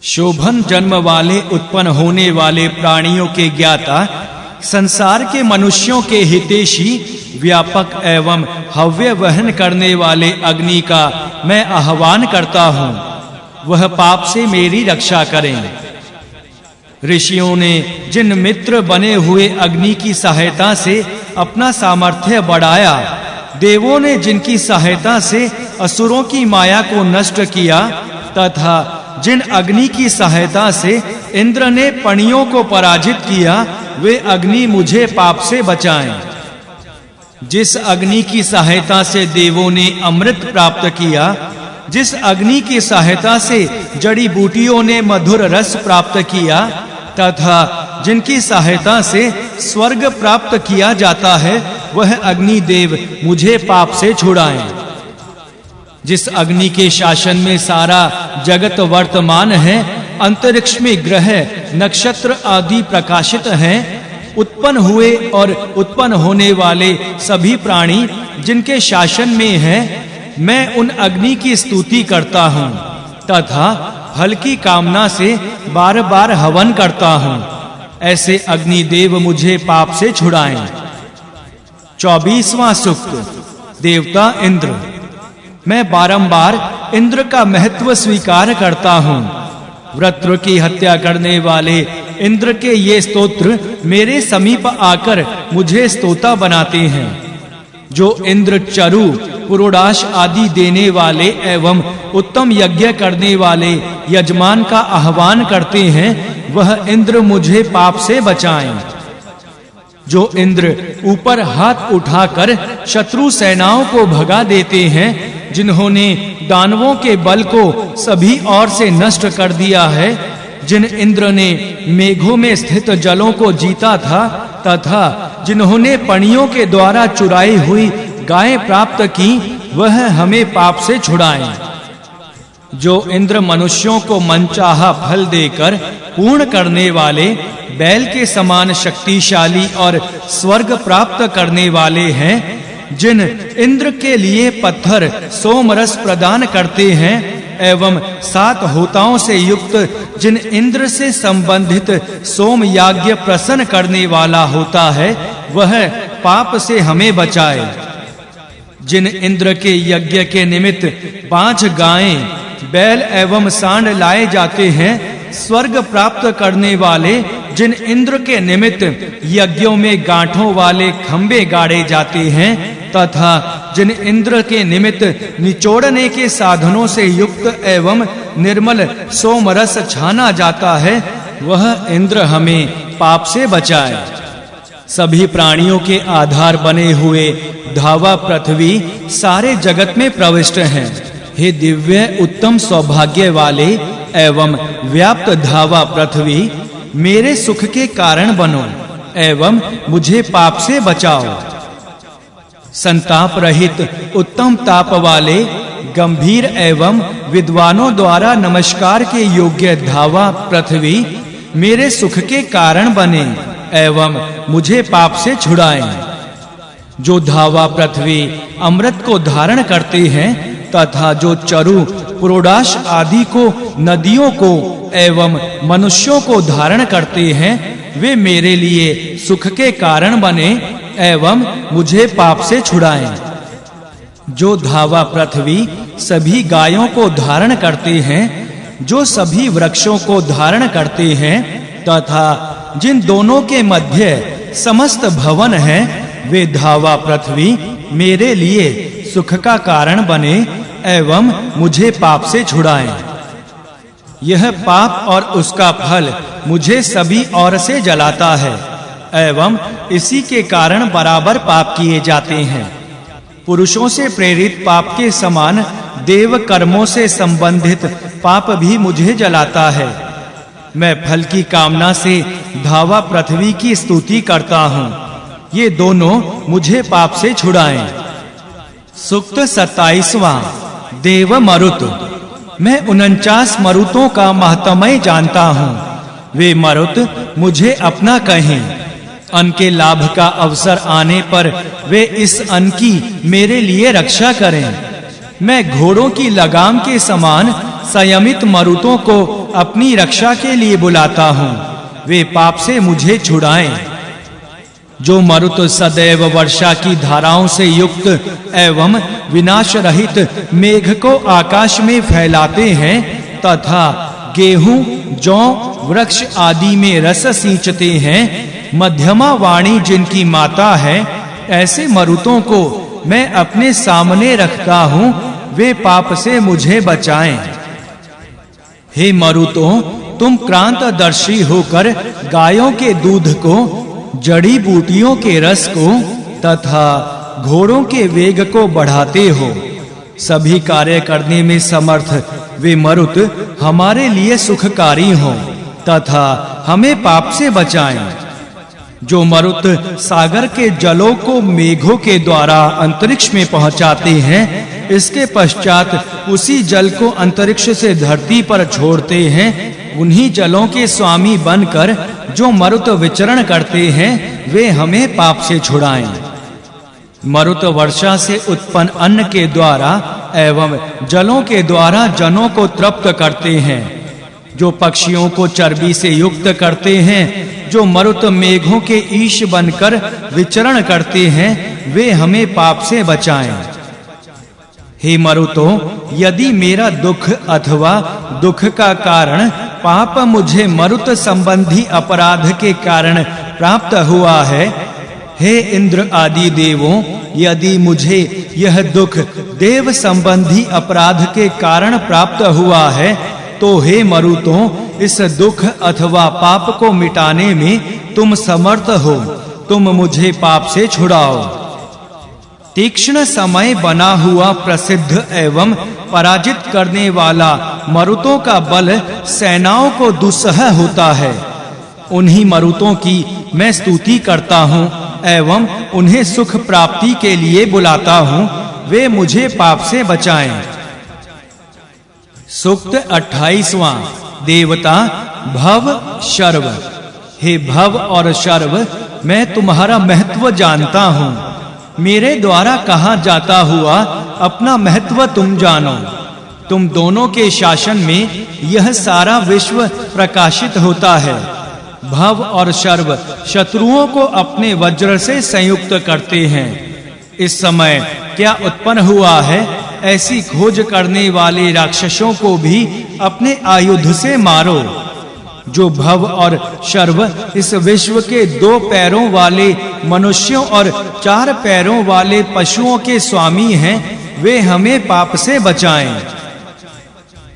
शोभन जन्म वाले उत्पन्न होने वाले प्राणियों के ज्ञाता, संसार के मनुष्यों के हितैषी, व्यापक एवं हव्य वहन करने वाले अग्नि का मैं आह्वान करता हूँ, वह पाप से मेरी रक्षा करें। ऋषियों ने जिन मित्र बने हुए अग्नि की सहायता से अपना सामर्थ्य बढ़ाया, देवों ने जिनकी सहायता से असुरों की माया को नष्ट किया, तथा जिन अग्नि की सहायता से इंद्र ने पणियों को पराजित किया, वे अग्नि मुझे पाप से बचाएं। जिस अग्नि की सहायता से देवों ने अमृत प्राप्त किया, जिस अग्नि की सहायता से जड़ी बूटियों ने मधुर रस प्राप्त किया, तथा जिनकी सहायता से स्वर्ग प्राप्त किया जाता है, वह अग्नि देव मुझे पाप से छुड़ाएं। जिस अग्नि के शासन में सारा जगत वर्तमान है, अंतरिक्ष में ग्रह नक्षत्र आदि प्रकाशित हैं, उत्पन्न हुए और उत्पन्न होने वाले सभी प्राणी जिनके शासन में हैं, मैं उन अग्नि की स्तुति करता हूँ तथा फल की कामना से बार-बार हवन करता हूँ। ऐसे अग्नि देव मुझे पाप से छुड़ाएं। 24वां सूक्त। देवता इंद्र। मैं बारंबार इंद्र का महत्व स्वीकार करता हूँ। वृत्र की हत्या करने वाले इंद्र के ये स्तोत्र मेरे समीप आकर मुझे स्तोता बनाते हैं। जो इंद्र चरु, पुरोडाश आदि देने वाले एवं उत्तम यज्ञ करने वाले यजमान का आह्वान करते हैं, वह इंद्र मुझे पाप से बचाएं। जो इंद्र ऊपर हाथ उठाकर शत्रु सेनाओं को भगा देते हैं, जिन्होंने दानवों के बल को सभी ओर से नष्ट कर दिया है, जिन इंद्र ने मेघों में स्थित जलों को जीता था, तथा जिन्होंने पणियों के द्वारा चुराई हुई गायें प्राप्त की, वह हमें पाप से छुड़ाएं। जो इंद्र मनुष्यों को मनचाहा फल देकर पूर्ण करने वाले, बैल के समान शक्तिशाली और स्वर्ग प्राप्त करने वाले हैं, जिन इंद्र के लिए पत्थर सोमरस प्रदान करते हैं एवं 7 होताओं से युक्त जिन इंद्र से संबंधित सोम याज्ञ प्रसन्न करने वाला होता है, वह पाप से हमें बचाए। जिन इंद्र के यज्ञ के निमित्त 5 गायें, बैल एवं सांड लाए जाते हैं, स्वर्ग प्राप्त करने वाले जिन इंद्र के निमित्त यज्ञों में गांठों वाले खंबे गाड़े जाते हैं, तथा जिन इंद्र के निमित्त निचोड़ने के साधनों से युक्त एवं निर्मल सोमरस छाना जाता है, वह इंद्र हमें पाप से बचाए। सभी प्राणियों के आधार बने हुए धावा पृथ्वी सारे जगत में प्रविष्ट हैं। हे दिव्य उत्तम सौभाग्य वाले एवं व्याप्त धावा पृथ्वी, मेरे सुख के कारण बनो एवं मुझे पाप से बचाओ। संताप रहित उत्तम ताप वाले, गंभीर एवं विद्वानों द्वारा नमस्कार के योग्य धावा पृथ्वी, मेरे सुख के कारण बने एवं मुझे पाप से छुड़ाएं। जो धावा पृथ्वी अमृत को धारण करते हैं, तथा जो चरु, पुरोडाश आदि को, नदियों को एवं मनुष्यों को धारण करते हैं, वे मेरे लिए सुख के कारण बने एवं मुझे पाप से छुड़ाएं। जो धावा पृथ्वी सभी गायों को धारण करते हैं, जो सभी वृक्षों को धारण करते हैं, तथा जिन दोनों के मध्य समस्त भवन हैं, वे धावा पृथ्वी मेरे लिए सुख का कारण बने एवं मुझे पाप से छुड़ाएं। यह पाप और उसका फल मुझे सभी ओर से जलाता है एवं इसी के कारण बराबर पाप किए जाते हैं। पुरुषों से प्रेरित पाप के समान देव कर्मों से संबंधित पाप भी मुझे जलाता है। मैं फल की कामना से धावा पृथ्वी की स्तुति करता हूँ, ये दोनों मुझे पाप से छुड़ाएं। सूक्त 27वां। देव मरुत। मैं 49 मरुतों का महत्मय जानता हूँ। वे मरुत मुझे अपना कहें। अन्न के लाभ का अवसर आने पर वे इस अन्न की मेरे लिए रक्षा करें। मैं घोड़ों की लगाम के समान संयमित मरुतों को अपनी रक्षा के लिए बुलाता हूँ, वे पाप से मुझे छुड़ाएं। जो मरुत सदैव वर्षा की धाराओं से युक्त एवं विनाश रहित मेघ को आकाश में फैलाते हैं तथा गेहूं, जौ, वृक्ष आदि में रस सींचते हैं, मध्यमा वाणी जिनकी माता है, ऐसे मरुतों को मैं अपने सामने रखता हूँ, वे पाप से मुझे बचाएं। हे मरुतों, तुम क्रांतदर्शी होकर गायों के दूध को, जड़ी बूटियों के रस को तथा घोड़ों के वेग को बढ़ाते हो। सभी कार्य करने में समर्थ वे मरुत हमारे लिए सुखकारी हों तथा हमें पाप से बचाएं। जो मरुत सागर के जलों को मेघों के द्वारा अंतरिक्ष में पहुंचाते हैं, इसके पश्चात उसी जल को अंतरिक्ष से धरती पर छोड़ते हैं, उन्हीं जलों के स्वामी बनकर जो मरुत विचरण करते हैं, वे हमें पाप से छुड़ाएं। मरुत वर्षा से उत्पन्न अन्न के द्वारा एवं जलों के द्वारा जनों को तृप्त करते हैं। जो पक्षियों को चर्बी से युक्त करते हैं, जो मरुत मेघों के ईश बनकर विचरण करते हैं, वे हमें पाप से बचाएं। हे मरुतों, यदि मेरा दुख अथवा दुख का कारण पाप मुझे मरुत संबंधी अपराध के कारण प्राप्त हुआ है, हे इंद्र आदि देवों, यदि मुझे यह दुख देव संबंधी अपराध के कारण प्राप्त हुआ है, तो हे मरुतों, इस दुख अथवा पाप को मिटाने में तुम समर्थ हो, तुम मुझे पाप से छुड़ाओ। तीक्ष्ण समय बना हुआ प्रसिद्ध एवं पराजित करने वाला मरुतों का बल सेनाओं को दुस्सह होता है। उन्हीं मरुतों की मैं स्तुति करता हूँ एवं उन्हें सुख प्राप्ति के लिए बुलाता हूँ, वे मुझे पाप से बचाएं। सूक्त 28वां। देवता भव शर्व। हे भव और शर्व, मैं तुम्हारा महत्व जानता हूँ। मेरे द्वारा कहा जाता हुआ अपना महत्व तुम जानो। तुम दोनों के शासन में यह सारा विश्व प्रकाशित होता है। भव और शर्व शत्रुओं को अपने वज्र से संयुक्त करते हैं। इस समय क्या उत्पन्न हुआ है, ऐसी खोज करने वाले राक्षसों को भी अपने आयुध से मारो। जो भव और शर्व इस विश्व के 2 पैरों वाले मनुष्यों और 4 पैरों वाले पशुओं के स्वामी हैं, वे हमें पाप से बचाएं।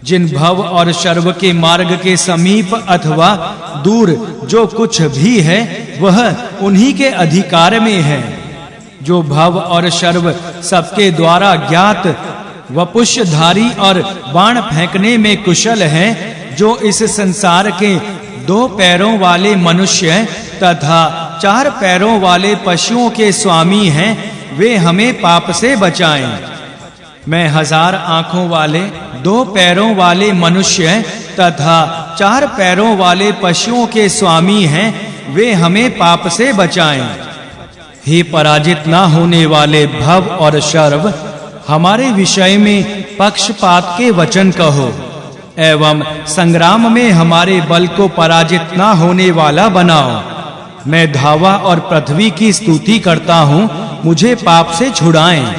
जिन भव और शर्व के मार्ग के समीप अथवा दूर जो कुछ भी है, वह उन्हीं के अधिकार में है। जो भव और शर्व सबके द्वारा ज्ञात, वपुषधारी और बाण फेंकने में कुशल हैं, जो इस संसार के 2 पैरों वाले मनुष्य तथा 4 पैरों वाले पशुओं के स्वामी हैं, वे हमें पाप से बचाएं। मैं 1000 आंखों वाले 2 पैरों वाले मनुष्य तथा 4 पैरों वाले पशुओं के स्वामी हैं, वे हमें पाप से बचाएं। हे पराजित ना होने वाले भव और शर्व, हमारे विषय में पक्षपात के वचन कहो एवं संग्राम में हमारे बल को पराजित ना होने वाला बनाओ। मैं धावा और पृथ्वी की स्तुति करता हूँ, मुझे पाप से छुड़ाएं।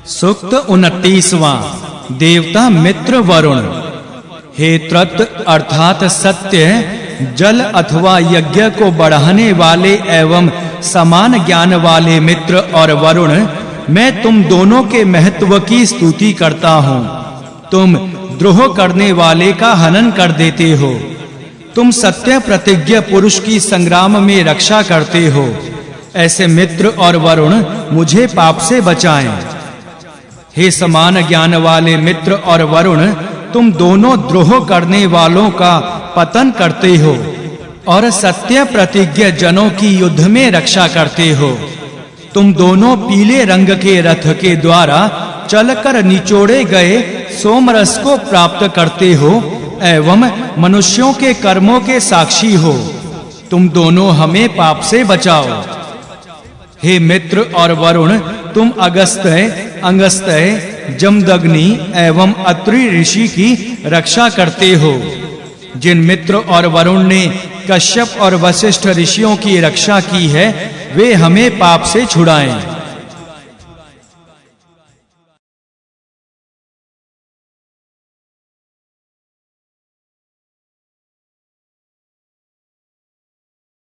सूक्त 29वां। देवता मित्र वरुण। हे त्रत अर्थात सत्य, जल अथवा यज्ञ को बढ़ाने वाले एवं समान ज्ञान वाले मित्र और वरुण, मैं तुम दोनों के महत्व की स्तुति करता हूँ। तुम द्रोह करने वाले का हनन कर देते हो। तुम सत्य प्रतिज्ञ पुरुष की संग्राम में रक्षा करते हो। ऐसे मित्र और वरुण मुझे पाप से बचाएं। हे समान ज्ञान वाले मित्र और वरुण, तुम दोनों द्रोह करने वालों का पतन करते हो और सत्य प्रतिज्ञ जनों की युद्ध में रक्षा करते हो। तुम दोनों पीले रंग के रथ के द्वारा चलकर निचोड़े गए सोमरस को प्राप्त करते हो एवं मनुष्यों के कर्मों के साक्षी हो। तुम दोनों हमें पाप से बचाओ। हे मित्र और वरुण, तुम अगस्त्य, अंगस्त्य, जमदग्नि एवं अत्रि ऋषि की रक्षा करते हो। जिन मित्र और वरुण ने कश्यप और वशिष्ठ ऋषियों की रक्षा की है वे हमें पाप से छुड़ाएं।